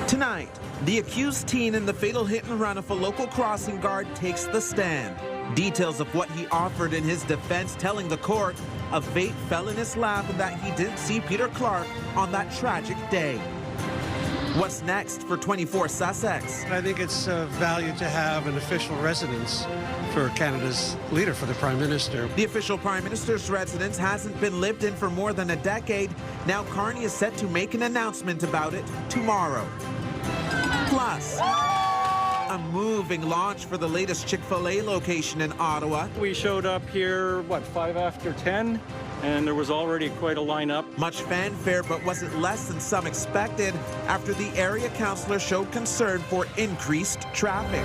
Tonight, the accused teen in the fatal hit and run of a local crossing guard takes the stand. Details of what he offered in his defense, telling the court a vape fell in his lap and that he didn't see Peter Clark on that tragic day. What's next for 24 Sussex? I think it's of value to have an official residence for Canada's leader, for the Prime Minister. The official Prime Minister's residence hasn't been lived in for more than a decade. Now Carney is set to make an announcement about it tomorrow. Plus, a moving launch for the latest Chick-fil-A location in Ottawa. We showed up here, 5 after 10, and there was already quite a lineup. Much fanfare, but wasn't less than some expected after the area councillor showed concern for increased traffic.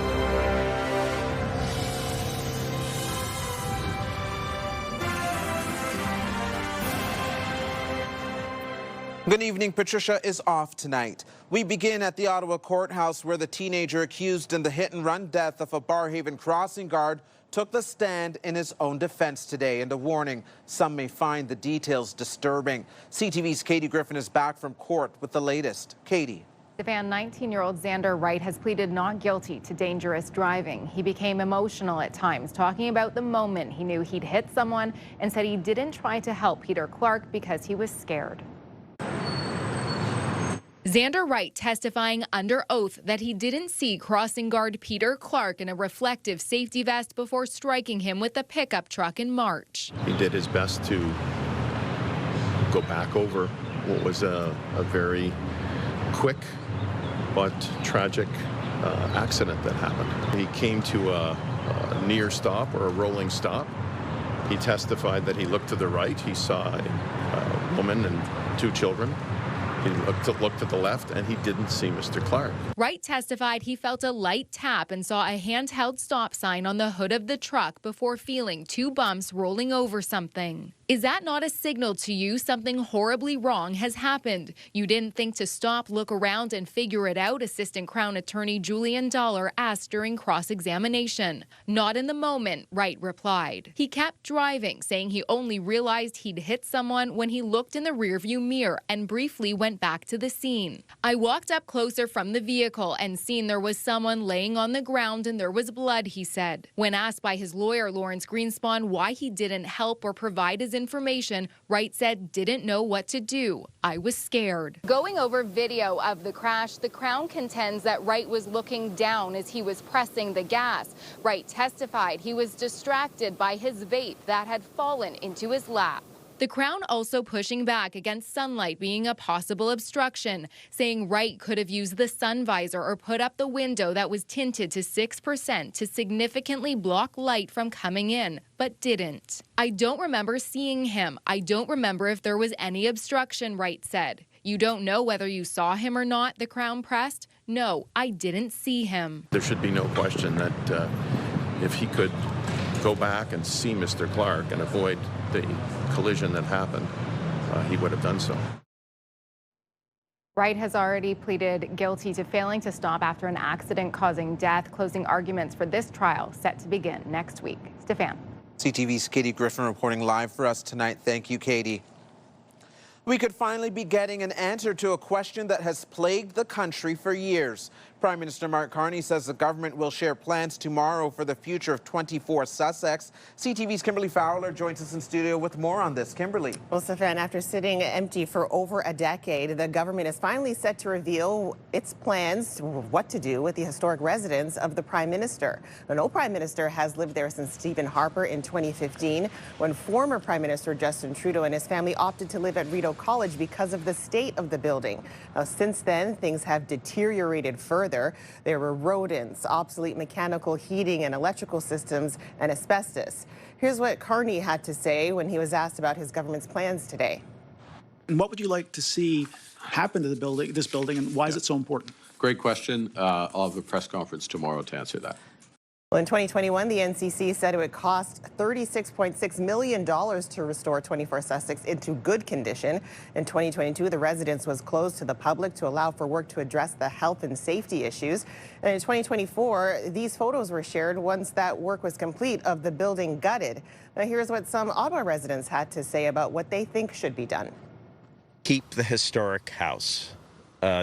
Good evening. Patricia is off tonight. We begin at the Ottawa courthouse where the teenager accused in the hit-and-run death of a Barrhaven crossing guard took the stand in his own defense today. And a warning, some may find the details disturbing. CTV's Katie Griffin is back from court with the latest. Katie. Stefan, 19-year-old Xzander Wright has pleaded not guilty to dangerous driving. He became emotional at times, talking about the moment he knew he'd hit someone and said he didn't try to help Peter Clark because he was scared. Xzander Wright testifying under oath that he didn't see crossing guard Peter Clark in a reflective safety vest before striking him with the pickup truck in March. He did his best to go back over what was a very quick but tragic accident that happened. He came to a near stop or a rolling stop. He testified that he looked to the right. He saw a woman and 2 children. He looked at the left, and he didn't see Mr. Clark. Wright testified he felt a light tap and saw a handheld stop sign on the hood of the truck before feeling 2 bumps rolling over something. Is that not a signal to you something horribly wrong has happened? You didn't think to stop, look around, and figure it out, Assistant Crown Attorney Julian Dollar asked during cross-examination. Not in the moment, Wright replied. He kept driving, saying he only realized he'd hit someone when he looked in the rearview mirror and briefly went back to the scene. I walked up closer from the vehicle and seen there was someone laying on the ground and there was blood, he said. When asked by his lawyer, Lawrence Greenspan, why he didn't help or provide his information, Wright said didn't know what to do. I was scared. Going over video of the crash, the Crown contends that Wright was looking down as he was pressing the gas. Wright testified he was distracted by his vape that had fallen into his lap. The Crown also pushing back against sunlight being a possible obstruction, saying Wright could have used the sun visor or put up the window that was tinted to 6% to significantly block light from coming in, but didn't. I don't remember seeing him. I don't remember if there was any obstruction, Wright said. You don't know whether you saw him or not, the Crown pressed. No, I didn't see him. There should be no question that if he could go back and see Mr. Clark and avoid the collision that happened, he would have done so. Wright has already pleaded guilty to failing to stop after an accident causing death. Closing arguments for this trial set to begin next week. Stefan. CTV's Katie Griffin reporting live for us tonight. Thank you, Katie. We could finally be getting an answer to a question that has plagued the country for years. Prime Minister Mark Carney says the government will share plans tomorrow for the future of 24 Sussex. CTV's Kimberly Fowler joins us in studio with more on this. Kimberly. Well, Stefan, after sitting empty for over a decade, the government is finally set to reveal its plans, what to do with the historic residence of the Prime Minister. No Prime Minister has lived there since Stephen Harper in 2015, when former Prime Minister Justin Trudeau and his family opted to live at Rideau College because of the state of the building. Now, since then, things have deteriorated further. There were rodents, obsolete mechanical heating and electrical systems, and asbestos. Here's what Carney had to say when he was asked about his government's plans today. And what would you like to see happen to this building, and why is it so important? Great question. I'll have a press conference tomorrow to answer that. Well, in 2021, the NCC said it would cost $36.6 million to restore 24 Sussex into good condition. In 2022, the residence was closed to the public to allow for work to address the health and safety issues. And in 2024, these photos were shared once that work was complete of the building gutted. Now, here's what some Ottawa residents had to say about what they think should be done. Keep the historic house.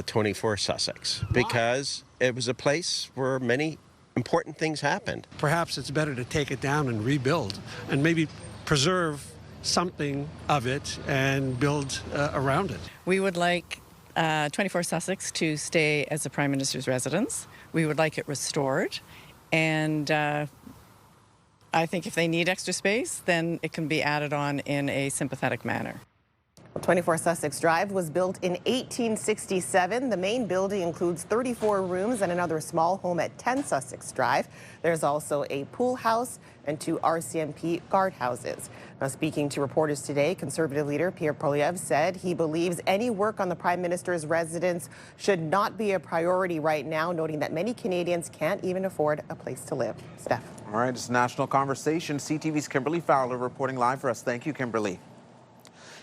24 Sussex because it was a place where many important things happened. Perhaps it's better to take it down and rebuild and maybe preserve something of it and build around it. We would like 24 Sussex to stay as the Prime Minister's residence. We would like it restored, and I think if they need extra space, then it can be added on in a sympathetic manner. 24 Sussex Drive was built in 1867. The main building includes 34 rooms and another small home at 10 Sussex Drive. There's also a pool house and 2 RCMP guardhouses. Now, speaking to reporters today, Conservative leader Pierre Poilievre said he believes any work on the Prime Minister's residence should not be a priority right now, noting that many Canadians can't even afford a place to live. Steph. All right, it's a national conversation. CTV's Kimberly Fowler reporting live for us. Thank you, Kimberly.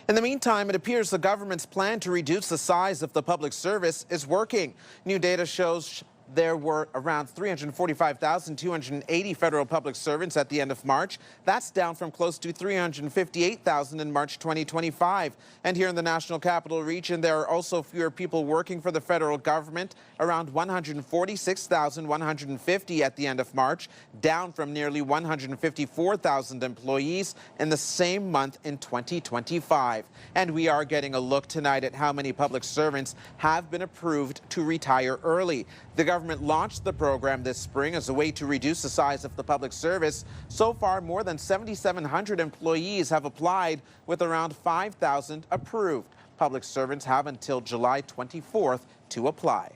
In the meantime, it appears the government's plan to reduce the size of the public service is working. New data shows there were around 345,280 federal public servants at the end of March. That's down from close to 358,000 in March 2025. And here in the National Capital Region, there are also fewer people working for the federal government, around 146,150 at the end of March, down from nearly 154,000 employees in the same month in 2025. And we are getting a look tonight at how many public servants have been approved to retire early. The government launched the program this spring as a way to reduce the size of the public service. So far, more than 7,700 employees have applied, with around 5,000 approved. Public servants have until July 24th to apply.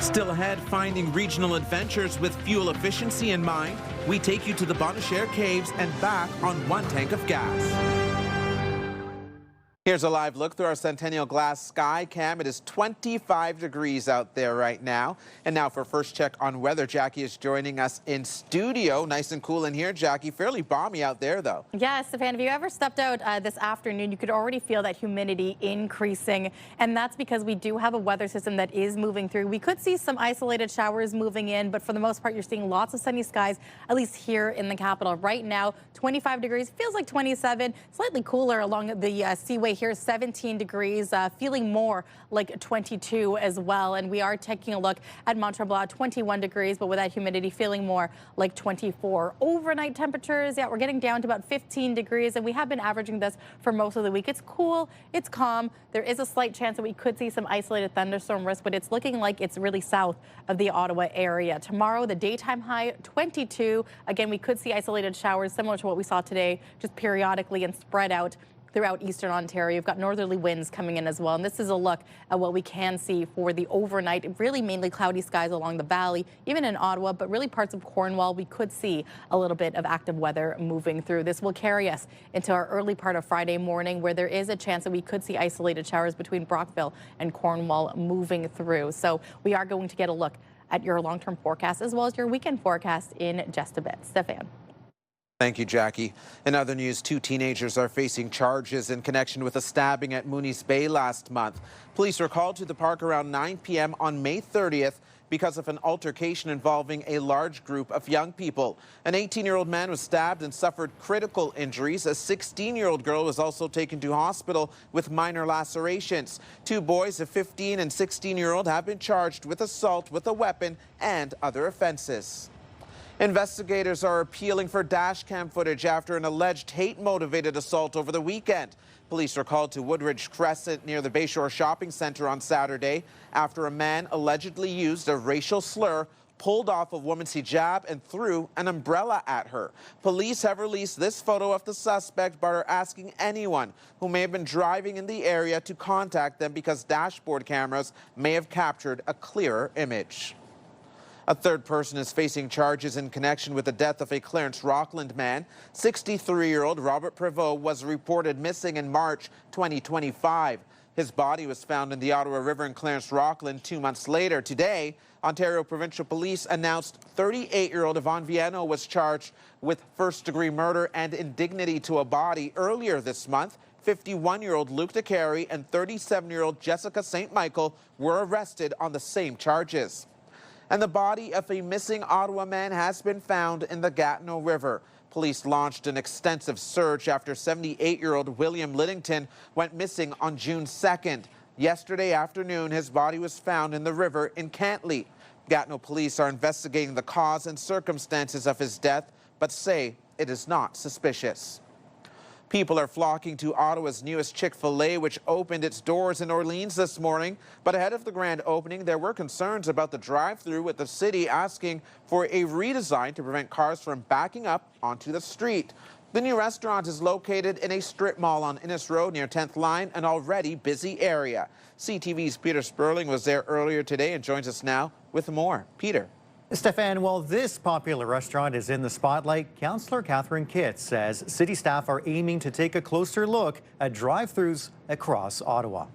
Still ahead, finding regional adventures with fuel efficiency in mind. We take you to the Bonnechere Caves and back on 1 tank of gas. Here's a live look through our Centennial Glass Sky Cam. It is 25 degrees out there right now. And now for first check on weather, Jackie is joining us in studio. Nice and cool in here, Jackie. Fairly balmy out there, though. Yes, Stefan, if you ever stepped out this afternoon, you could already feel that humidity increasing. And that's because we do have a weather system that is moving through. We could see some isolated showers moving in, but for the most part, you're seeing lots of sunny skies, at least here in the capital. Right now, 25 degrees, feels like 27, slightly cooler along the seaway here, 17 degrees, feeling more like 22 as well. And we are taking a look at Mont-Tremblant, 21 degrees, but with that humidity feeling more like 24. Overnight temperatures, yeah, we're getting down to about 15 degrees, and we have been averaging this for most of the week. It's cool, it's calm. There is a slight chance that we could see some isolated thunderstorm risk, but it's looking like it's really south of the Ottawa area. Tomorrow, the daytime high, 22. Again, we could see isolated showers similar to what we saw today, just periodically and spread out throughout eastern Ontario. You've got northerly winds coming in as well. And this is a look at what we can see for the overnight. Really mainly cloudy skies along the valley, even in Ottawa, but really parts of Cornwall. We could see a little bit of active weather moving through. This will carry us into our early part of Friday morning, where there is a chance that we could see isolated showers between Brockville and Cornwall moving through. So we are going to get a look at your long-term forecast as well as your weekend forecast in just a bit. Stefan. Thank you, Jackie. In other news, 2 teenagers are facing charges in connection with a stabbing at Mooney's Bay last month. Police were called to the park around 9 p.m. on May 30th because of an altercation involving a large group of young people. An 18-year-old man was stabbed and suffered critical injuries. A 16-year-old girl was also taken to hospital with minor lacerations. 2 boys, a 15 and 16-year-old, have been charged with assault with a weapon and other offenses. Investigators are appealing for dash cam footage after an alleged hate-motivated assault over the weekend. Police were called to Woodridge Crescent near the Bayshore Shopping Centre on Saturday after a man allegedly used a racial slur, pulled off a woman's hijab and threw an umbrella at her. Police have released this photo of the suspect, but are asking anyone who may have been driving in the area to contact them because dashboard cameras may have captured a clearer image. A third person is facing charges in connection with the death of a Clarence Rockland man. 63-year-old Robert Prevost was reported missing in March 2025. His body was found in the Ottawa River in Clarence Rockland 2 months later. Today, Ontario Provincial Police announced 38-year-old Yvonne Viano was charged with first-degree murder and indignity to a body. Earlier this month, 51-year-old Luke DeCarey and 37-year-old Jessica St. Michael were arrested on the same charges. And the body of a missing Ottawa man has been found in the Gatineau River. police launched an extensive search after 78-year-old William Liddington went missing on June 2nd. Yesterday afternoon, his body was found in the river in Cantley. Gatineau police are investigating the cause and circumstances of his death, but say it is not suspicious. People are flocking to Ottawa's newest Chick-fil-A, which opened its doors in Orléans this morning. But ahead of the grand opening, there were concerns about the drive-thru, with the city asking for a redesign to prevent cars from backing up onto the street. The new restaurant is located in a strip mall on Innes Road near 10th Line, an already busy area. CTV's Peter Szperling was there earlier today and joins us now with more. Peter. Stefan, while this popular restaurant is in the spotlight, Councillor Katherine Spencer-Ross says city staff are aiming to take a closer look at drive-thrus across Ottawa.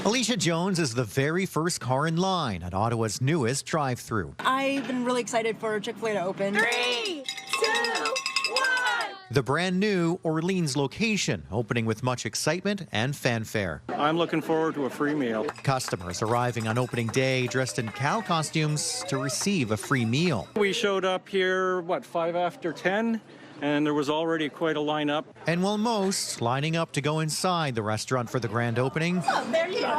Alicia Jones is the very first car in line at Ottawa's newest drive-thru. I've been really excited for Chick-fil-A to open. 3, 2, 1. The brand new Orléans location opening with much excitement and fanfare. I'm looking forward to a free meal. Customers arriving on opening day dressed in cow costumes to receive a free meal. We showed up here, 5 after 10, and there was already quite a lineup. And while most lining up to go inside the restaurant for the grand opening,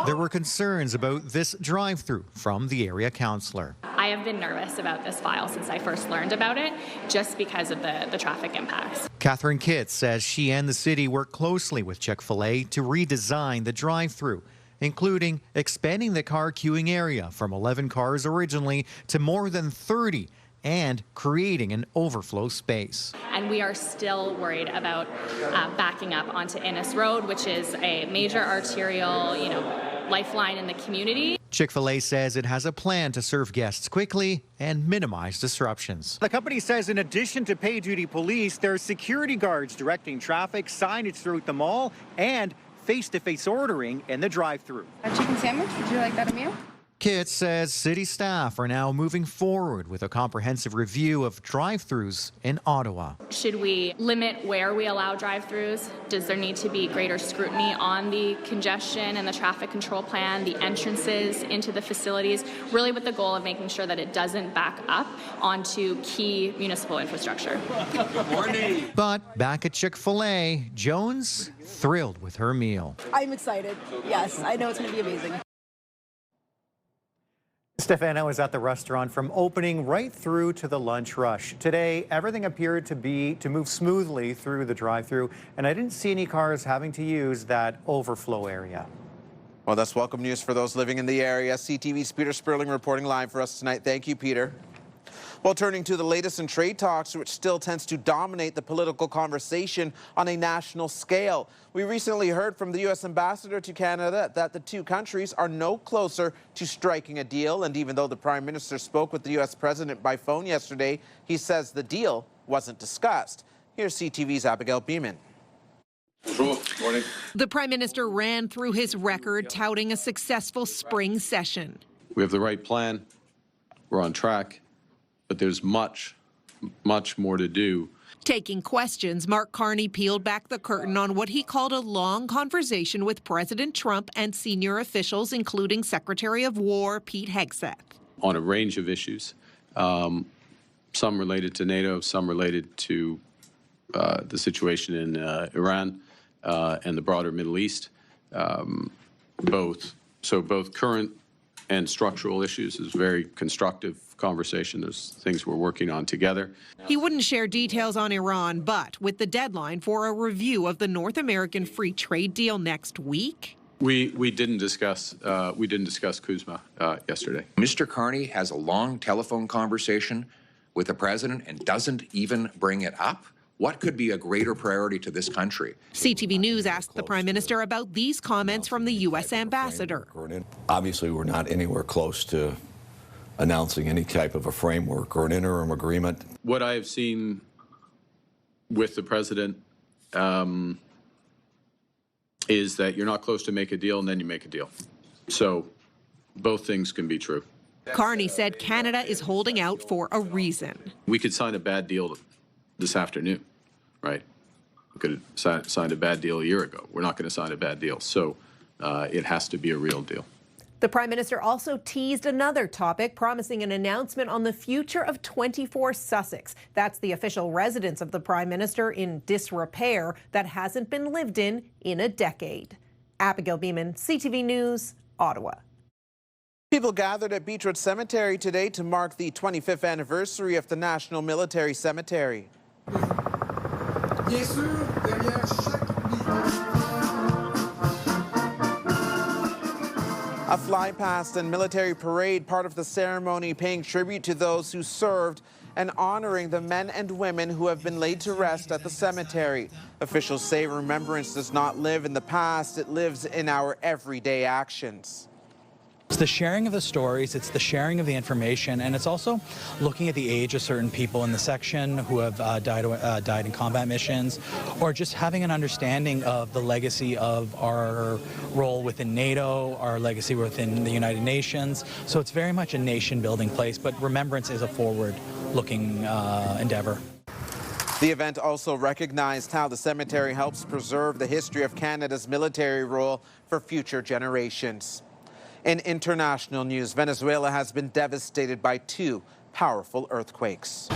there were concerns about this drive-thru from the area councillor. I have been nervous about this file since I first learned about it, just because of the traffic impacts. Katherine Spencer-Ross says she and the city work closely with Chick-fil-A to redesign the drive-thru, including expanding the car queuing area from 11 cars originally to more than 30, and creating an overflow space. And we are still worried about backing up onto Innes Road, which is a major arterial, lifeline in the community. Chick-fil-A says it has a plan to serve guests quickly and minimize disruptions. The company says in addition to pay-duty police, there are security guards directing traffic, signage throughout the mall, and face-to-face ordering in the drive-thru. A chicken sandwich, would you like that a meal? Kitts says city staff are now moving forward with a comprehensive review of drive-thrus in Ottawa. Should we limit where we allow drive-thrus? Does there need to be greater scrutiny on the congestion and the traffic control plan, the entrances into the facilities, really with the goal of making sure that it doesn't back up onto key municipal infrastructure? But back at Chick-fil-A, Jones thrilled with her meal. I'm excited. Yes, I know it's going to be amazing. Stefan, I was at the restaurant from opening right through to the lunch rush. Today, everything appeared to move smoothly through the drive-thru, and I didn't see any cars having to use that overflow area. Well, that's welcome news for those living in the area. CTV's Peter Szperling reporting live for us tonight. Thank you, Peter. Well, turning to the latest in trade talks, which still tends to dominate the political conversation on a national scale. We recently heard from the U.S. ambassador to Canada that the two countries are no closer to striking a deal. And even though the Prime Minister spoke with the U.S. President by phone yesterday, he says the deal wasn't discussed. Here's CTV's Abigail Beeman. Morning. The Prime Minister ran through his record, touting a successful spring session. We have the right plan. We're on track. But there's much more to do. Taking questions, Mark Carney peeled back the curtain on what he called a long conversation with President Trump and senior officials, including Secretary of War Pete Hegseth. On a range of issues, some related to NATO, some related to the situation in Iran and the broader Middle East. Both current and structural issues. Is very constructive conversation. There's things we're working on together. He wouldn't share details on Iran, but with the deadline for a review of the North American free trade deal next week. We didn't discuss Kuzma yesterday. Mr. Carney has a long telephone conversation with the president and doesn't even bring it up. What could be a greater priority to this country? CTV News asked the Prime Minister about these comments from the U.S. ambassador. Obviously, we're not anywhere close to announcing any type of a framework or an interim agreement. What I have seen with the president is that you're not close to make a deal and then you make a deal. So both ththings can be true. Carney said Canada is holding out for a reason. We could sign a bad deal this afternoon, right? We could have signed a bad deal a year ago. We're not going to sign a bad deal. So it has to be a real deal. The Prime Minister also teased another topic, promising an announcement on the future of 24 Sussex. That's the official residence of the Prime Minister in disrepair that hasn't been lived in a decade. Abigail Beeman, CTV News, Ottawa. People gathered at Beechwood Cemetery today to mark the 25th anniversary of the National Military Cemetery. A fly-past and military parade, part of the ceremony paying tribute to those who served and honoring the men and women who have been laid to rest at the cemetery. Officials say remembrance does not live in the past, it lives in our everyday actions. It's the sharing of the stories, it's the sharing of the information, and it's also looking at the age of certain people in the section who have died in combat missions, or just having an understanding of the legacy of our role within NATO, our legacy within the United Nations. So it's very much a nation-building place, but remembrance is a forward-looking endeavor. The event also recognized how the cemetery helps preserve the history of Canada's military role for future generations. In international news, Venezuela has been devastated by 2 powerful earthquakes.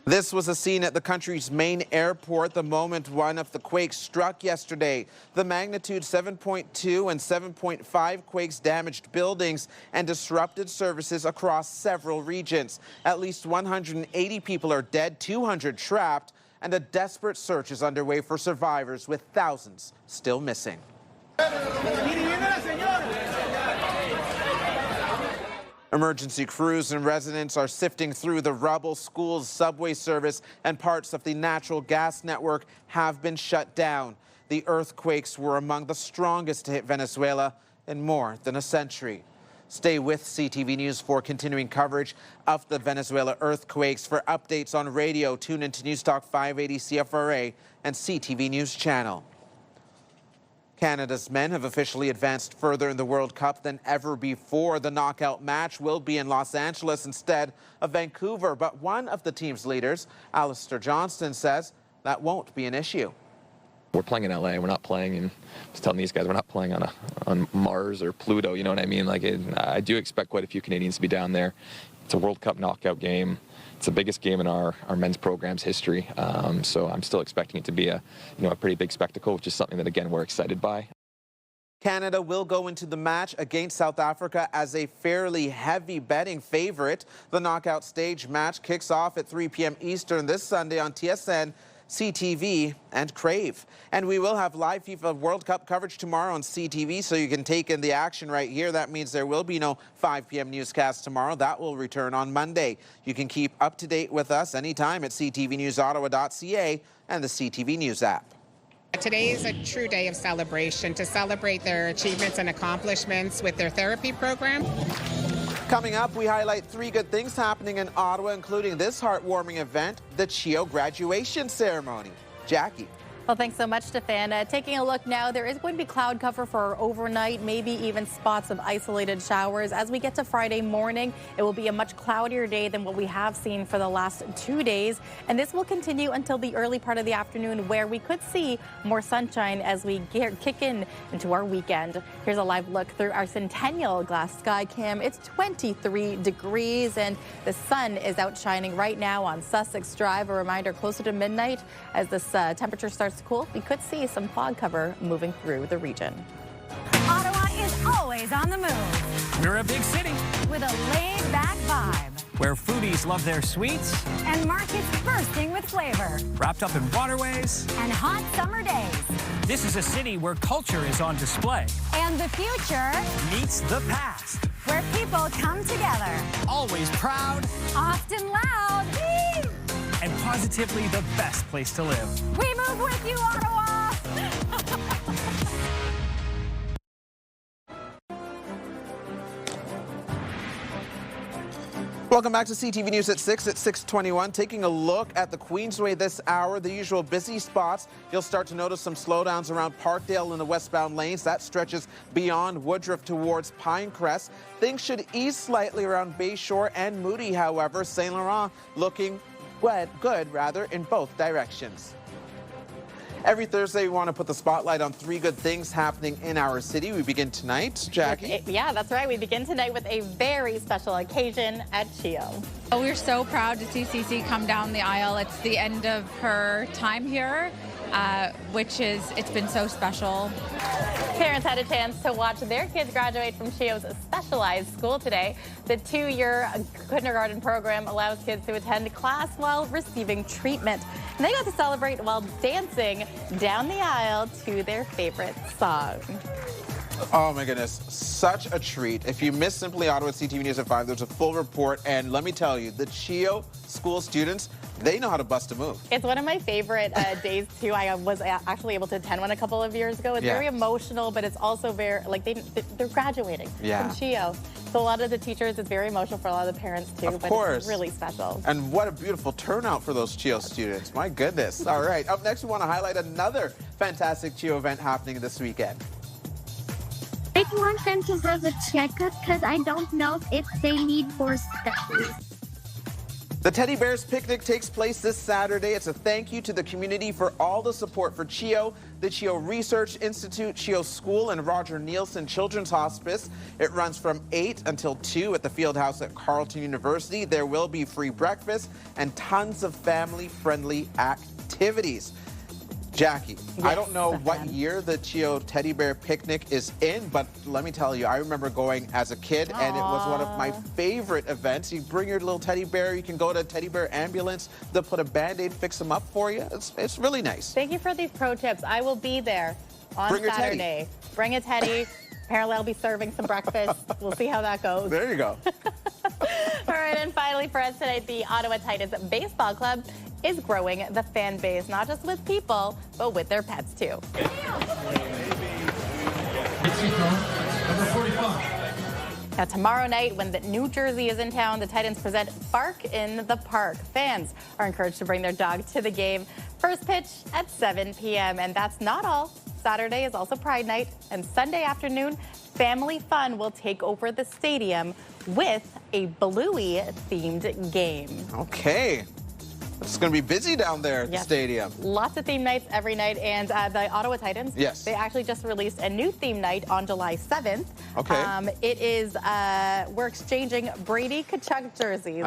This was a scene at the country's main airport the moment one of the quakes struck yesterday. The magnitude 7.2 and 7.5 quakes damaged buildings and disrupted services across several regions. At least 180 people are dead, 200 trapped, and a desperate search is underway for survivors, with thousands still missing. Emergency crews and residents are sifting through the rubble. Schools, subway service, and parts of the natural gas network have been shut down. The earthquakes were among the strongest to hit Venezuela in more than a century. Stay with CTV News for continuing coverage of the Venezuela earthquakes. For updates on radio, tune into News Talk 580 CFRA and CTV News Channel. Canada's men have officially advanced further in the World Cup than ever before. The knockout match will be in Los Angeles instead of Vancouver. But one of the team's leaders, Alistair Johnston, says that won't be an issue. We're playing in LA. We're not playing in, I was telling these guys, we're not playing on Mars or Pluto, you know what I mean? Like, I do expect quite a few Canadians to be down there. It's a World Cup knockout game. It's the biggest game in our men's program's history. So I'm still expecting it to be a pretty big spectacle, which is something that, again, we're excited by. Canada will go into the match against South Africa as a fairly heavy betting favorite. The knockout stage match kicks off at 3 p.m. Eastern this Sunday on TSN, CTV, and Crave. And we will have live FIFA World Cup coverage tomorrow on CTV, so you can take in the action right here. That means there will be no 5 p.m. newscast tomorrow. That will return on Monday. You can keep up to date with us anytime at ctvnewsottawa.ca and the CTV News app. Today is a true day of celebration, to celebrate their achievements and accomplishments with their therapy program. Coming up, we highlight 3 good things happening in Ottawa, including this heartwarming event, the CHIO graduation ceremony. Jackie. Well, thanks so much, Stefan. Taking a look now, there is going to be cloud cover for overnight, maybe even spots of isolated showers. As we get to Friday morning, it will be a much cloudier day than what we have seen for the last 2 days. And this will continue until the early part of the afternoon, where we could see more sunshine as we kick into our weekend. Here's a live look through our Centennial Glass Sky Cam. It's 23 degrees and the sun is outshining right now on Sussex Drive. A reminder, closer to midnight, as this temperature starts to cool, we could see some fog cover moving through the region. Ottawa is always on the move. We're a big city with a laid-back vibe, where foodies love their sweets and markets bursting with flavor, wrapped up in waterways and hot summer days. This is a city where culture is on display. And the future meets the past, where people come together. Always proud, often loud, and positively the best place to live. We move with you, Ottawa! Welcome back to CTV News at 6 at 6:21. Taking a look at the Queensway this hour, the usual busy spots. You'll start to notice some slowdowns around Parkdale in the westbound lanes. That stretches beyond Woodruff towards Pinecrest. Things should ease slightly around Bayshore and Moody, however. St. Laurent looking good in both directions. Every Thursday, we want to put the spotlight on 3 good things happening in our city. We begin tonight, Jackie. Yeah, that's right. We begin tonight with a very special occasion at CHIO. Oh, we're so proud to see Cece come down the aisle. It's the end of her time here, it's been so special. Parents had a chance to watch their kids graduate from CHIO's specialized school today. The 2-year kindergarten program allows kids to attend class while receiving treatment. And they got to celebrate while dancing down the aisle to their favorite song. Oh my goodness, such a treat. If you missed Simply Ottawa at CTV News at 5, there's a full report, and let me tell you, the CHIO school students, they know how to bust a move. It's one of my favorite days, too. I was actually able to attend one a couple of years ago. It's very emotional, but it's also very, like, they're graduating from CHIO. So a lot of the teachers, it's very emotional for a lot of the parents, too. Of course. It's really special. And what a beautiful turnout for those CHIO students. My goodness. All right, up next, we want to highlight another fantastic CHIO event happening this weekend. I want them to have a checkup because I don't know if they need more studies. The Teddy Bears Picnic takes place this Saturday. It's a thank you to the community for all the support for CHIO, the CHIO Research Institute, CHIO School, and Roger Nielsen Children's Hospice. It runs from 8 until 2 at the Field House at Carleton University. There will be free breakfast and tons of family-friendly activities. Jackie, yes, I don't know what year the CHIO Teddy Bear Picnic is in, but let me tell you, I remember going as a kid, and it was one of my favorite events. You bring your little teddy bear, you can go to a teddy bear ambulance, they'll put a Band-Aid, fix them up for you. It's really nice. Thank you for these pro tips. I will be there on Saturday. Bring a teddy. Apparently, I'll be serving some breakfast. We'll see how that goes. There you go. All right, and finally for us tonight, the Ottawa Titans Baseball Club is growing the fan base, not just with people, but with their pets, too. Now, tomorrow night, when New Jersey is in town, the Titans present Bark in the Park. Fans are encouraged to bring their dog to the game. First pitch at 7 p.m. And that's not all. Saturday is also Pride Night, and Sunday afternoon, family fun will take over the stadium with a Bluey-themed game. Okay. It's going to be busy down there at the stadium. Lots of theme nights every night. And the Ottawa Titans, they actually just released a new theme night on July 7th. Okay. It is, we're exchanging Brady Kachuk jerseys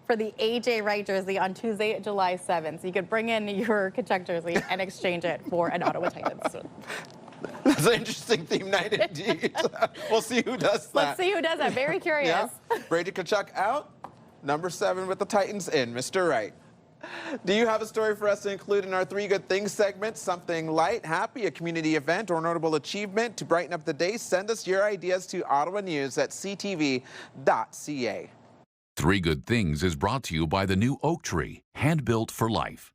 for the A.J. Wright jersey on Tuesday, July 7th. So you could bring in your Kachuk jersey and exchange it for an Ottawa Titans. That's an interesting theme night indeed. We'll see who does that. Let's see who does that. Very curious. Yeah. Brady Kachuk out. Number 7 with the Titans in, Mr. Wright. Do you have a story for us to include in our 3 Good Things segment? Something light, happy, a community event, or notable achievement to brighten up the day? Send us your ideas to ottawanews@ctv.ca. 3 Good Things is brought to you by the new Oak Tree, hand-built for life.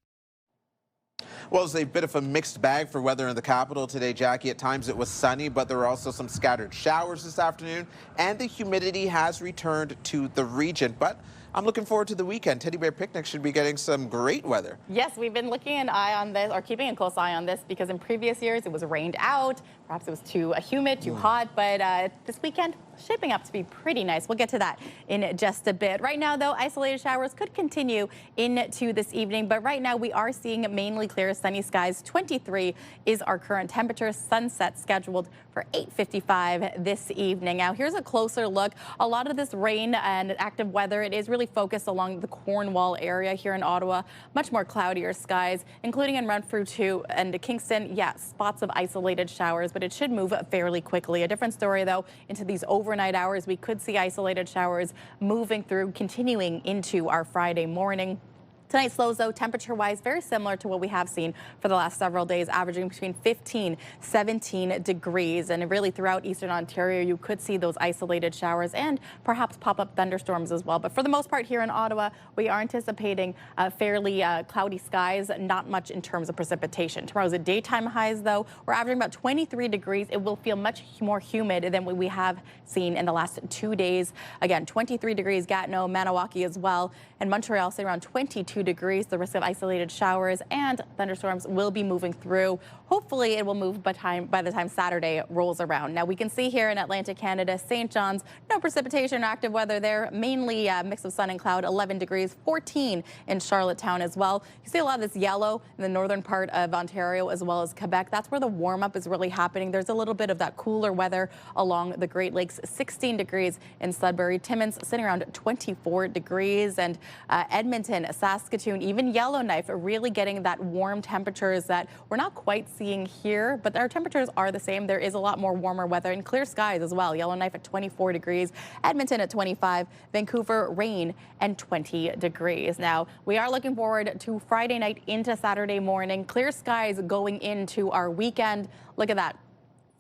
Well, it's a bit of a mixed bag for weather in the capital today, Jackie. At times it was sunny, but there were also some scattered showers this afternoon, and the humidity has returned to the region. But I'm looking forward to the weekend. Teddy Bear Picnic should be getting some great weather. Yes, we've been looking an eye on this, or keeping a close eye on this, because in previous years it was rained out. Perhaps it was too humid, too hot, but this weekend shaping up to be pretty nice. We'll get to that in just a bit. Right now, though, isolated showers could continue into this evening, but right now we are seeing mainly clear sunny skies. 23 is our current temperature. Sunset scheduled for 8:55 this evening. Now, here's a closer look. A lot of this rain and active weather, it is really focused along the Cornwall area here in Ottawa. Much more cloudier skies, including in Renfrew, too, and Kingston. Yeah, spots of isolated showers, but it should move fairly quickly. A different story, though, into these overnight hours. We could see isolated showers moving through, continuing into our Friday morning. Tonight's lows, though, temperature-wise, very similar to what we have seen for the last several days, averaging between 15, 17 degrees. And really throughout eastern Ontario, you could see those isolated showers and perhaps pop-up thunderstorms as well. But for the most part here in Ottawa, we are anticipating fairly cloudy skies, not much in terms of precipitation. Tomorrow's daytime highs, though, we're averaging about 23 degrees. It will feel much more humid than what we have seen in the last 2 days. Again, 23 degrees, Gatineau, Maniwaki as well, and Montreal, say around 22 2 degrees. The risk of isolated showers and thunderstorms will be moving through. Hopefully it will move by the time Saturday rolls around. Now we can see here in Atlantic Canada, St. John's, no precipitation, active weather there, mainly a mix of sun and cloud, 11 degrees, 14 in Charlottetown as well. You see a lot of this yellow in the northern part of Ontario as well as Quebec. That's where the warm up is really happening. There's a little bit of that cooler weather along the Great Lakes, 16 degrees in Sudbury. Timmins sitting around 24 degrees, and Edmonton, Saskatoon, even Yellowknife really getting that warm temperatures that we're not quite seeing here, but our temperatures are the same. There is a lot more warmer weather and clear skies as well. Yellowknife at 24 degrees, Edmonton at 25, Vancouver rain and 20 degrees. Now we are looking forward to Friday night into Saturday morning. Clear skies going into our weekend. Look at that.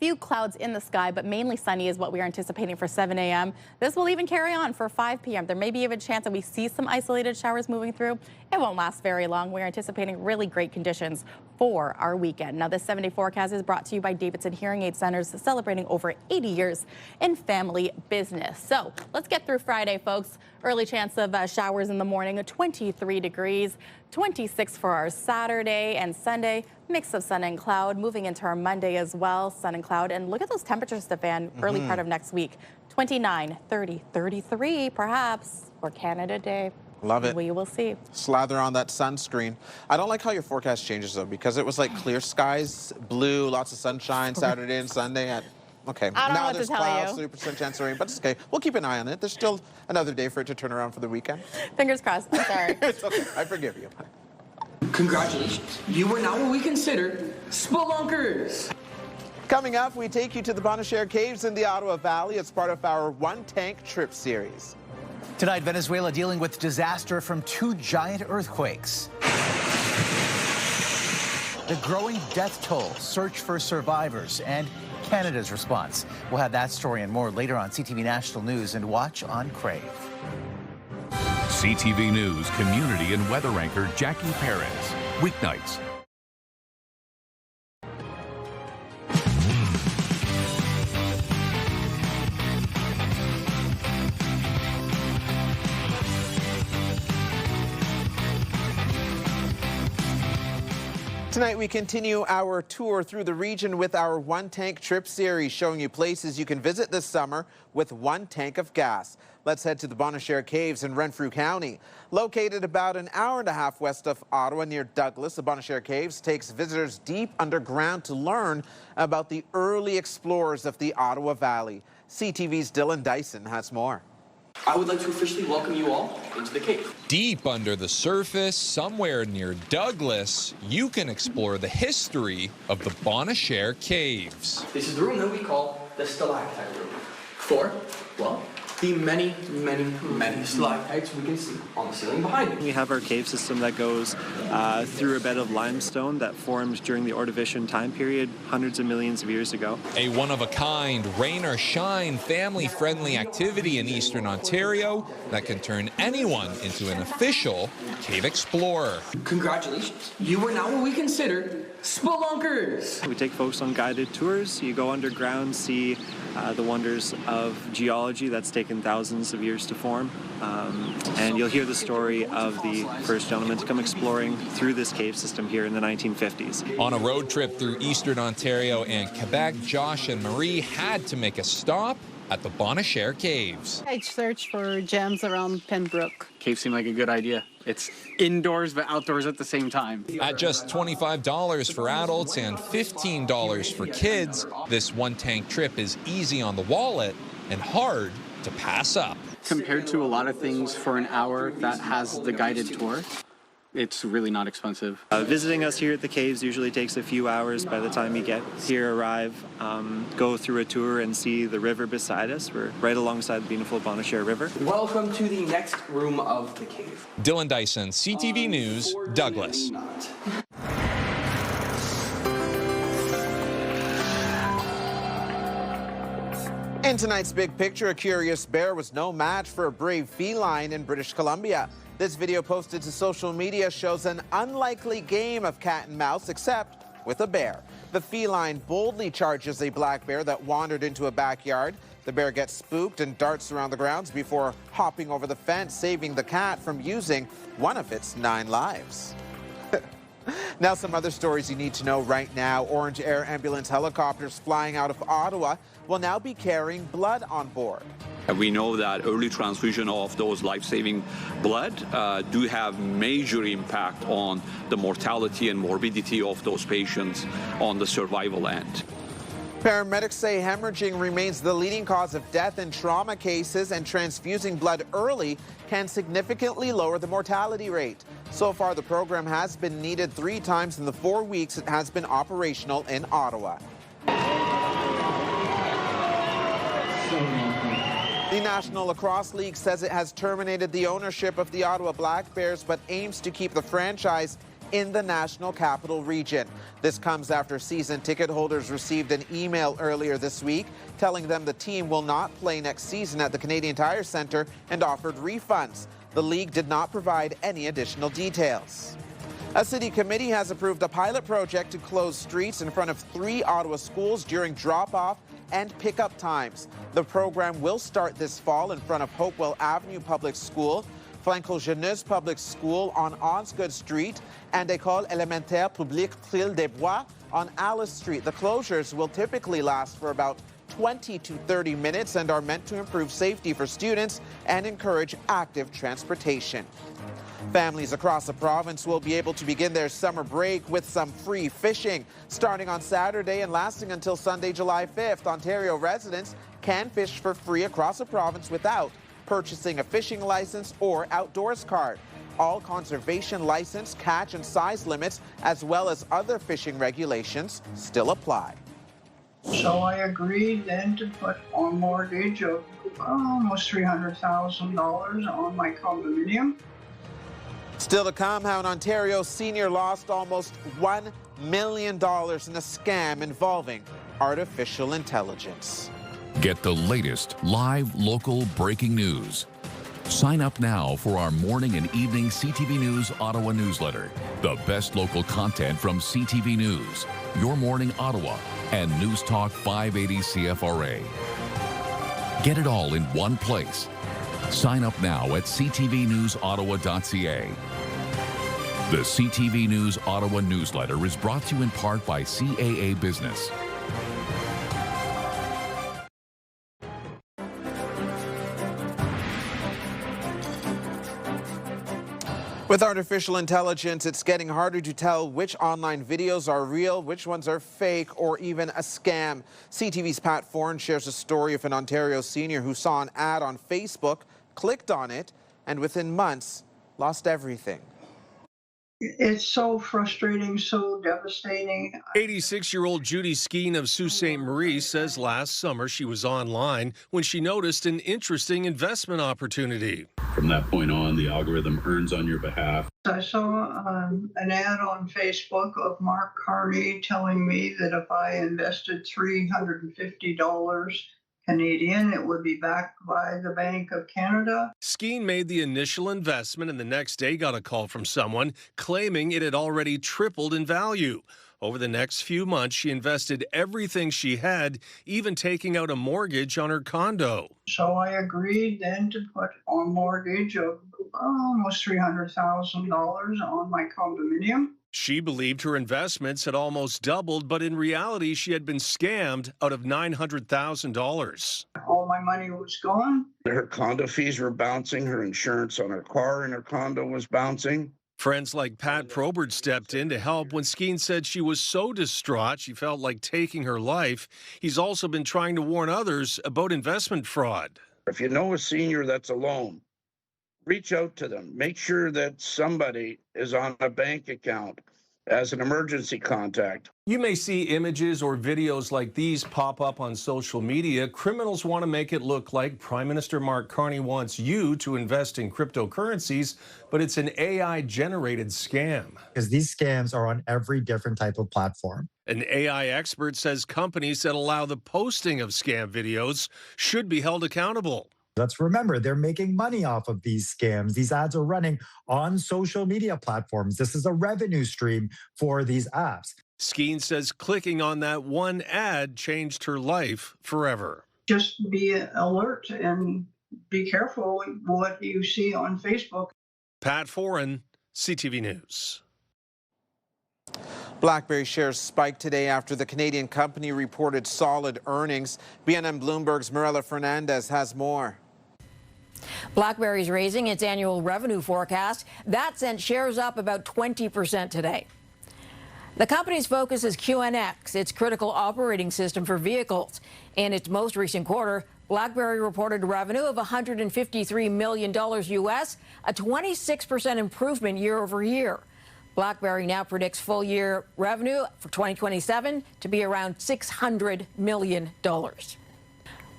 Few clouds in the sky, but mainly sunny is what we are anticipating for 7 a.m. This will even carry on for 5 p.m. There may be even a chance that we see some isolated showers moving through. It won't last very long. We're anticipating really great conditions for our weekend. Now, this 7-day forecast is brought to you by Davidson Hearing Aid Centers, celebrating over 80 years in family business. So let's get through Friday, folks. Early chance of showers in the morning, 23 degrees, 26 for our Saturday and Sunday. Mix of sun and cloud moving into our Monday as well, sun and cloud. And look at those temperatures, Stefan, early part of next week. 29, 30, 33 perhaps for Canada Day. Love it. We will see. Slather on that sunscreen. I don't like how your forecast changes though, because it was like clear skies, blue, lots of sunshine Saturday and Sunday. Okay, I don't know now what there's to tell clouds, you. 3% chance of rain, but it's okay. We'll keep an eye on it. There's still another day for it to turn around for the weekend. Fingers crossed. I'm sorry. It's okay. I forgive you. Congratulations. You are now what we consider spelunkers. Coming up, we take you to the Bonnechere Caves in the Ottawa Valley as part of our One Tank Trip series. Tonight, Venezuela dealing with disaster from 2 giant earthquakes. The growing death toll, search for survivors, and Canada's response. We'll have that story and more later on CTV National News, and watch on Crave. CTV News community and weather anchor Jackie Perez. Weeknights. Tonight we continue our tour through the region with our One Tank Trip series, showing you places you can visit this summer with 1 tank of gas. Let's head to the Bonnechere Caves in Renfrew County. Located about an hour and a half west of Ottawa near Douglas, the Bonnechere Caves takes visitors deep underground to learn about the early explorers of the Ottawa Valley. CTV's Dylan Dyson has more. I would like to officially welcome you all into the cave. Deep under the surface, somewhere near Douglas, you can explore the history of the Bonnechere Caves. This is the room that we call the stalactite room. For, well, the many, many, many stalactites we can see on the ceiling behind me. We have our cave system that goes through a bed of limestone that formed during the Ordovician time period hundreds of millions of years ago. A one-of-a-kind, rain or shine, family-friendly activity in Eastern Ontario that can turn anyone into an official cave explorer. Congratulations. You are now what we consider spelunkers. We take folks on guided tours. You go underground, see the wonders of geology that's taken thousands of years to form. And you'll hear the story of the first gentleman to come exploring through this cave system here in the 1950s. On a road trip through Eastern Ontario and Quebec, Josh and Marie had to make a stop at the Bonnechere Caves. I searched for gems around Pembroke. Cave seemed like a good idea. It's indoors but outdoors at the same time. At just $25 for adults and $15 for kids, this 1 tank trip is easy on the wallet and hard to pass up. Compared to a lot of things for an hour that has the guided tour, it's really not expensive. Visiting us here at the caves usually takes a few hours by the time you get here, arrive, go through a tour and see the river beside us. We're right alongside the beautiful Bonnechere River. Welcome to the next room of the cave. Dylan Dyson, CTV News, Douglas. In tonight's big picture, a curious bear was no match for a brave feline in British Columbia. This video posted to social media shows an unlikely game of cat and mouse, except with a bear. The feline boldly charges a black bear that wandered into a backyard. The bear gets spooked and darts around the grounds before hopping over the fence, saving the cat from using one of its 9 lives. Now some other stories you need to know right now. Orange Air ambulance helicopters flying out of Ottawa will now be carrying blood on board. We know that early transfusion of those life-saving blood do have major impact on the mortality and morbidity of those patients on the survival end. Paramedics say hemorrhaging remains the leading cause of death in trauma cases, and transfusing blood early can significantly lower the mortality rate. So far, the program has been needed 3 times in the 4 weeks it has been operational in Ottawa. The National Lacrosse League says it has terminated the ownership of the Ottawa Black Bears, but aims to keep the franchise in the National Capital Region. This comes after season ticket holders received an email earlier this week telling them the team will not play next season at the Canadian Tire Centre and offered refunds. The league did not provide any additional details. A city committee has approved a pilot project to close streets in front of 3 Ottawa schools during drop-off and pickup times. The program will start this fall in front of Hopewell Avenue Public School, Franco Jeunesse Public School on Osgood Street, and École Élémentaire Publique Trille des Bois on Alice Street. The closures will typically last for about 20 to 30 minutes and are meant to improve safety for students and encourage active transportation. Families across the province will be able to begin their summer break with some free fishing. Starting on Saturday and lasting until Sunday, July 5th, Ontario residents can fish for free across the province without purchasing a fishing license or outdoors card. All conservation license, catch and size limits, as well as other fishing regulations, still apply. So I agreed then to put on mortgage of almost $300,000 on my condominium. Still to come, how an Ontario senior lost almost $1 million in a scam involving artificial intelligence. Get the latest live local breaking news. Sign up now for our morning and evening CTV News Ottawa newsletter. The best local content from CTV News, Your Morning Ottawa, and News Talk 580 CFRA. Get it all in one place. Sign up now at ctvnewsottawa.ca. The CTV News Ottawa newsletter is brought to you in part by CAA Business. With artificial intelligence, it's getting harder to tell which online videos are real, which ones are fake, or even a scam. CTV's Pat Foran shares a story of an Ontario senior who saw an ad on Facebook, clicked on it, and within months, lost everything. It's so frustrating, so devastating. 86-year-old Judy Skeen of Sault Ste. Marie says last summer she was online when she noticed an interesting investment opportunity. From that point on, the algorithm earns on your behalf. I saw an ad on Facebook of Mark Carney telling me that if I invested $350 Canadian, it would be backed by the Bank of Canada. Skeen made the initial investment and the next day got a call from someone claiming it had already tripled in value. Over the next few months, she invested everything she had, even taking out a mortgage on her condo. So I agreed then to put on mortgage of almost $300,000 on my condominium. She believed her investments had almost doubled, but in reality, she had been scammed out of $900,000. All my money was gone. Her condo fees were bouncing. Her insurance on her car and her condo was bouncing. Friends like Pat Probert stepped in to help when Skeen said she was so distraught she felt like taking her life. He's also been trying to warn others about investment fraud. If you know a senior that's alone, reach out to them. Make sure that somebody is on a bank account as an emergency contact. You may see images or videos like these pop up on social media. Criminals want to make it look like Prime Minister Mark Carney wants you to invest in cryptocurrencies, but it's an AI-generated scam. Because these scams are on every different type of platform. An AI expert says companies that allow the posting of scam videos should be held accountable. Let's remember, they're making money off of these scams. These ads are running on social media platforms. This is a revenue stream for these apps. Skeen says clicking on that one ad changed her life forever. just be alert and be careful what you see on Facebook. Pat Foran, CTV News. BlackBerry shares spiked today after the Canadian company reported solid earnings. BNN Bloomberg's Mirella Fernandez has more. BlackBerry's raising its annual revenue forecast. That sent shares up about 20% today. The company's focus is QNX, its critical operating system for vehicles. In its most recent quarter, BlackBerry reported revenue of $153 million US, a 26% improvement year over year. BlackBerry now predicts full-year revenue for 2027 to be around $600 million.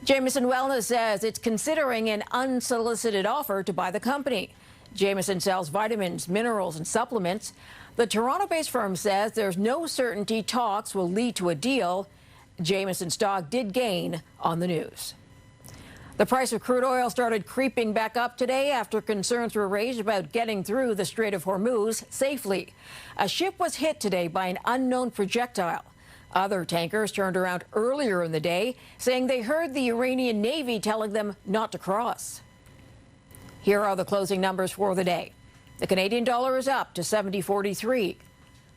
Jameson Wellness says it's considering an unsolicited offer to buy the company. Jameson sells vitamins, minerals, and supplements. The Toronto-based firm says there's no certainty talks will lead to a deal. Jameson stock did gain on the news. The price of crude oil started creeping back up today after concerns were raised about getting through the Strait of Hormuz safely. A ship was hit today by an unknown projectile. Other tankers turned around earlier in the day, saying they heard the Iranian Navy telling them not to cross. Here are the closing numbers for the day. The Canadian dollar is up to 70.43.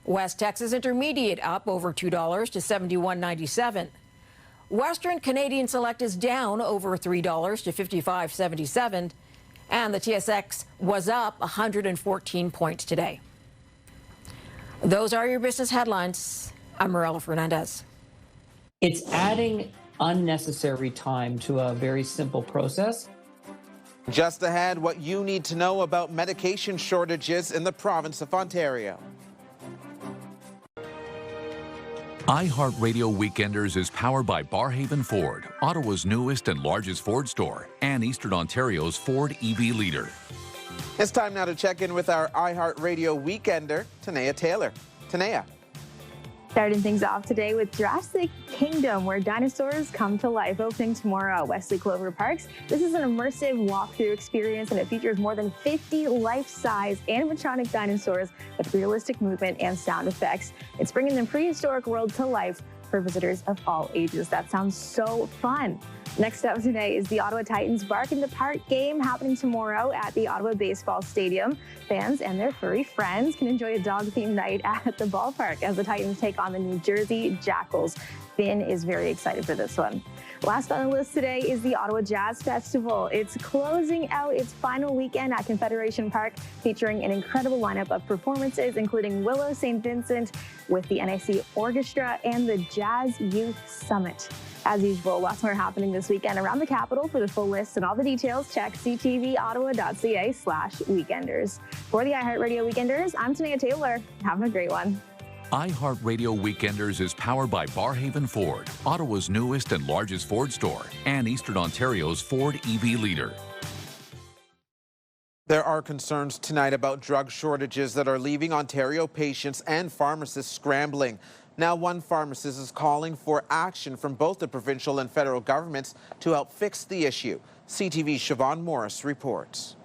West Texas Intermediate up over $2 to 71.97. Western Canadian Select is down over $3 to 55.77, and the TSX was up 114 points today. Those are your business headlines. I'm Mirella Fernandez. It's adding unnecessary time to a very simple process. Just ahead, what you need to know about medication shortages in the province of Ontario. iHeartRadio Weekenders is powered by Barrhaven Ford, Ottawa's newest and largest Ford store, and Eastern Ontario's Ford EV leader. It's time now to check in with our iHeartRadio Weekender, Tanea Taylor. Tanea. Starting things off today with Jurassic Kingdom, where dinosaurs come to life, opening tomorrow at Wesley Clover Parks. This is an immersive walkthrough experience, and it features more than 50 life-size animatronic dinosaurs with realistic movement and sound effects. It's bringing the prehistoric world to life for visitors of all ages. That sounds so fun. Next up today is the Ottawa Titans Bark in the Park game, happening tomorrow at the Ottawa Baseball Stadium. Fans and their furry friends can enjoy a dog-themed night at the ballpark as the Titans take on the New Jersey Jackals. Finn is very excited for this one. Last on the list today is the Ottawa Jazz Festival. It's closing out its final weekend at Confederation Park, featuring an incredible lineup of performances, including Willow St. Vincent with the NIC Orchestra and the Jazz Youth Summit. As usual, lots more happening this weekend around the capital. For the full list and all the details, check ctvottawa.ca/weekenders. For the iHeartRadio Weekenders, I'm Tanea Taylor. Have a great one. iHeartRadio Weekenders is powered by Barrhaven Ford, Ottawa's newest and largest Ford store, and Eastern Ontario's Ford EV leader. There are concerns tonight about drug shortages that are leaving Ontario patients and pharmacists scrambling. Now, one pharmacist is calling for action from both the provincial and federal governments to help fix the issue. CTV's Siobhan Morris reports.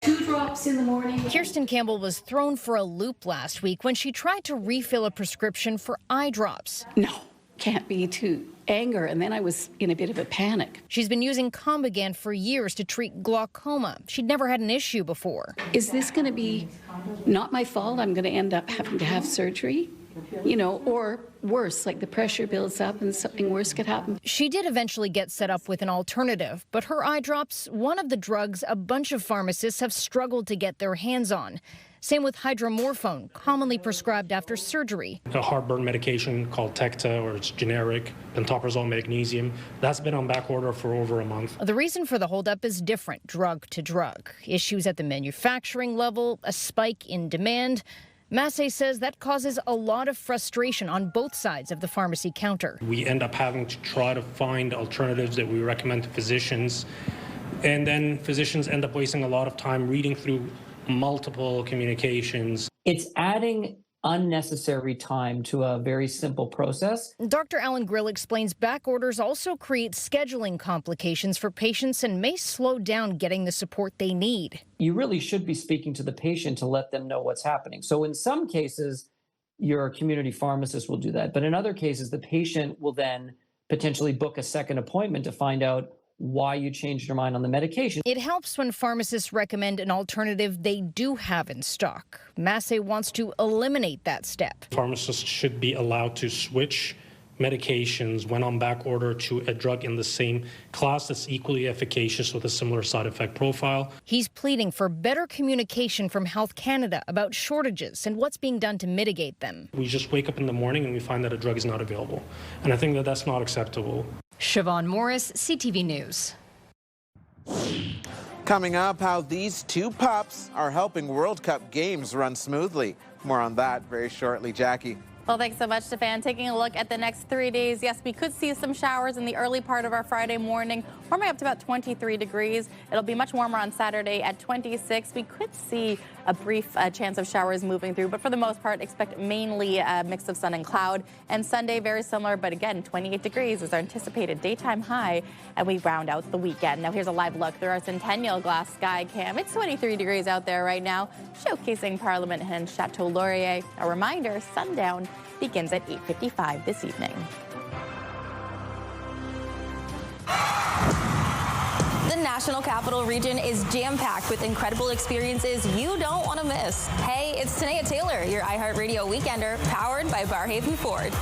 2 drops in the morning. Kirsten Campbell was thrown for a loop last week when she tried to refill a prescription for eye drops. No, can't be to anger, and then I was in a bit of a panic. She's been using Combigan for years to treat glaucoma. She'd never had an issue before. Is this going to be not my fault? I'm going to end up having to have surgery? You know, or worse, like the pressure builds up and something worse could happen. She did eventually get set up with an alternative, but her eye drops, one of the drugs a bunch of pharmacists have struggled to get their hands on. Same with hydromorphone, commonly prescribed after surgery. A heartburn medication called Tecta, or it's generic, pantoprazole magnesium, that's been on back order for over a month. The reason for the holdup is different drug to drug. Issues at the manufacturing level, a spike in demand. Massey says that causes a lot of frustration on both sides of the pharmacy counter. We end up having to try to find alternatives that we recommend to physicians, and then physicians end up wasting a lot of time reading through multiple communications. It's adding unnecessary time to a very simple process. Dr. Alan Grill explains back orders also create scheduling complications for patients and may slow down getting the support they need. You really should be speaking to the patient to let them know what's happening. So in some cases, your community pharmacist will do that. But in other cases, the patient will then potentially book a second appointment to find out why you changed your mind on the medication. It helps when pharmacists recommend an alternative they do have in stock. Massey wants to eliminate that step. Pharmacists should be allowed to switch medications when on back order to a drug in the same class that's equally efficacious with a similar side effect profile. He's pleading for better communication from Health Canada about shortages and what's being done to mitigate them. We just wake up in the morning and we find that a drug is not available. And I think that that's not acceptable. Siobhan Morris, CTV News. Coming up, how these two pups are helping World Cup games run smoothly. More on that very shortly. Jackie. Well, thanks so much, Stefan. Taking a look at the next 3 days, yes, we could see some showers in the early part of our Friday morning, warming up to about 23 degrees. It'll be much warmer on Saturday at 26. We could see a brief chance of showers moving through, but for the most part, expect mainly a mix of sun and cloud. And Sunday, very similar, but again, 28 degrees is our anticipated daytime high, and we round out the weekend. Now, here's a live look through our Centennial Glass Sky Cam. It's 23 degrees out there right now, showcasing Parliament and Chateau Laurier. A reminder, sundown begins at 8:55 this evening. The National Capital Region is jam-packed with incredible experiences you don't want to miss. Hey, it's Tanea Taylor, your iHeartRadio Weekender, powered by Barrhaven Ford.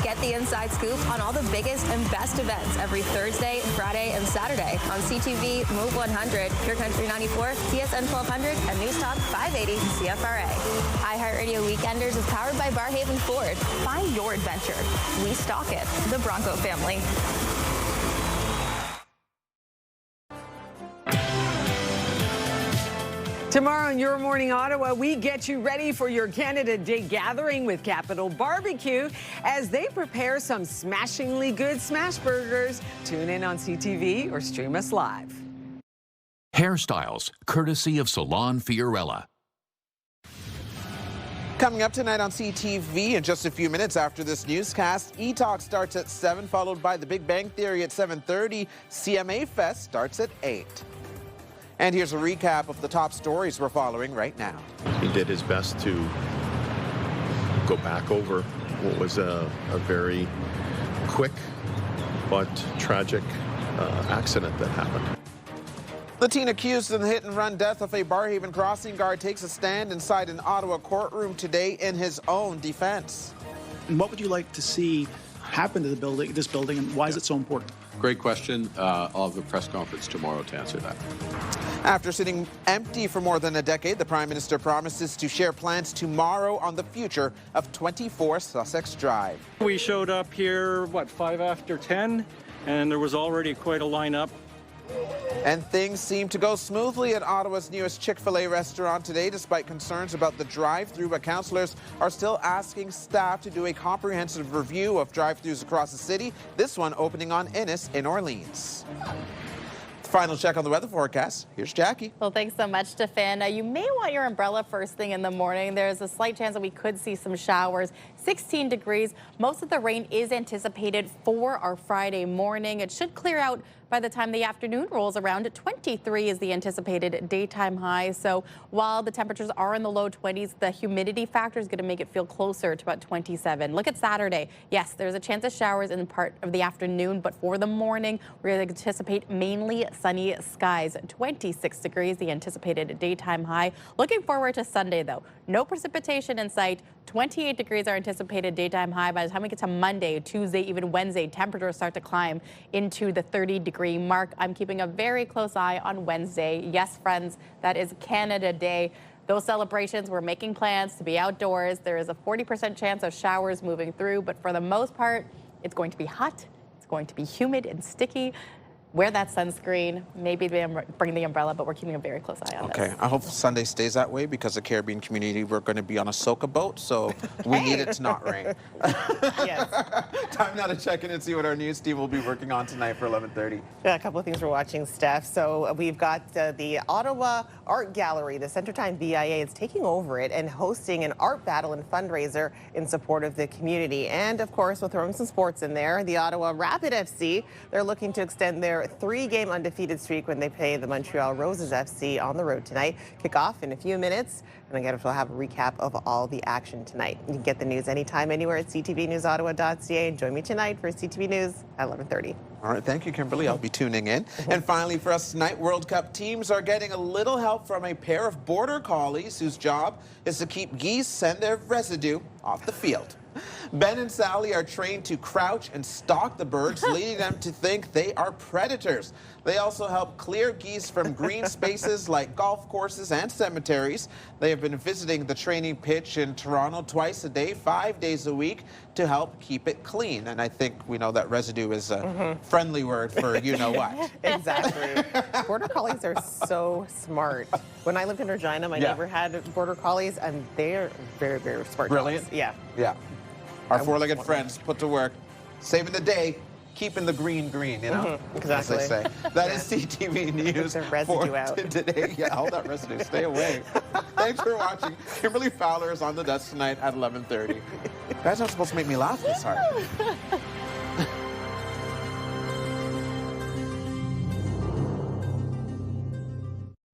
Get the inside scoop on all the biggest and best events every Thursday, Friday, and Saturday on CTV, Move 100, Pure Country 94, TSN 1200, and News Talk 580 CFRA. iHeartRadio Weekenders is powered by Barrhaven Ford. Find your adventure. We stock it. The Bronco family. Tomorrow in Your Morning Ottawa, we get you ready for your Canada Day gathering with Capital Barbecue as they prepare some smashingly good smash burgers. Tune in on CTV or stream us live. Hairstyles, courtesy of Salon Fiorella. Coming up tonight on CTV in just a few minutes after this newscast, E-Talk starts at 7, followed by The Big Bang Theory at 7:30. CMA Fest starts at 8. And here's a recap of the top stories we're following right now. He did his best to go back over what was a very quick but tragic accident that happened. The teen accused in the hit-and-run death of a Barrhaven crossing guard takes a stand inside an Ottawa courtroom today in his own defense. And what would you like to see happen to this building, and why is it so important? Great question. I'll have a press conference tomorrow to answer that. After sitting empty for more than a decade, the Prime Minister promises to share plans tomorrow on the future of 24 Sussex Drive. We showed up here, 5 after 10, and there was already quite a lineup. And things seem to go smoothly at Ottawa's newest Chick-fil-A restaurant today, despite concerns about the drive-thru. But councillors are still asking staff to do a comprehensive review of drive-thrus across the city, this one opening on Innis in Orléans. Final check on the weather forecast. Here's Jackie. Well, thanks so much, Stefan. You may want your umbrella first thing in the morning. There's a slight chance that we could see some showers. 16 degrees. Most of the rain is anticipated for our Friday morning. It should clear out by the time the afternoon rolls around. 23 is the anticipated daytime high. So while the temperatures are in the low 20s, the humidity factor is going to make it feel closer to about 27. Look at Saturday. Yes, there's a chance of showers in part of the afternoon, but for the morning, we're going to anticipate mainly sunny skies. 26 degrees, the anticipated daytime high. Looking forward to Sunday, though. No precipitation in sight. 28 degrees are anticipated daytime high. By the time we get to Monday, Tuesday, even Wednesday, temperatures start to climb into the 30-degree mark. I'm keeping a very close eye on Wednesday. Yes, friends, that is Canada Day. Those celebrations, we're making plans to be outdoors. There is a 40% chance of showers moving through, but for the most part, it's going to be hot. It's going to be humid and sticky. Wear that sunscreen, maybe bring the umbrella, but we're keeping a very close eye on this. Okay, I hope Sunday stays that way because the Caribbean community, we're going to be on a soca boat, so we need it to not rain. Yes. Time now to check in and see what our news team will be working on tonight for 11:30. Yeah, a couple of things we're watching, Steph. So we've got the Ottawa Art Gallery, the Centertime BIA is taking over it and hosting an art battle and fundraiser in support of the community. And of course, we'll throw some sports in there. The Ottawa Rapid FC, they're looking to extend their their 3-game undefeated streak when they play the Montreal Roses FC on the road tonight. Kick off in a few minutes, and again, we'll have a recap of all the action tonight. You can get the news anytime, anywhere at ctvnewsottawa.ca, and join me tonight for CTV News at 11:30. All right, thank you, Kimberly. I'll be tuning in. And finally, for us tonight, World Cup teams are getting a little help from a pair of border collies whose job is to keep geese and their residue off the field. Ben and Sally are trained to crouch and stalk the birds, leading them to think they are predators. They also help clear geese from green spaces like golf courses and cemeteries. They have been visiting the training pitch in Toronto twice a day, 5 days a week, to help keep it clean. And I think we know that residue is a friendly word for you-know-what. Exactly. Border Collies are so smart. When I lived in Regina, my neighbor had Border Collies, and they are very, very smart. Brilliant. Dogs. Yeah. Yeah. Our four-legged friends put to work, saving the day, keeping the green, you know, exactly. as they say. That is CTV News the residue out. Today. Yeah, all that residue, stay away. Thanks for watching. Kimberly Fowler is on the desk tonight at 11:30. You guys aren't supposed to make me laugh this hard.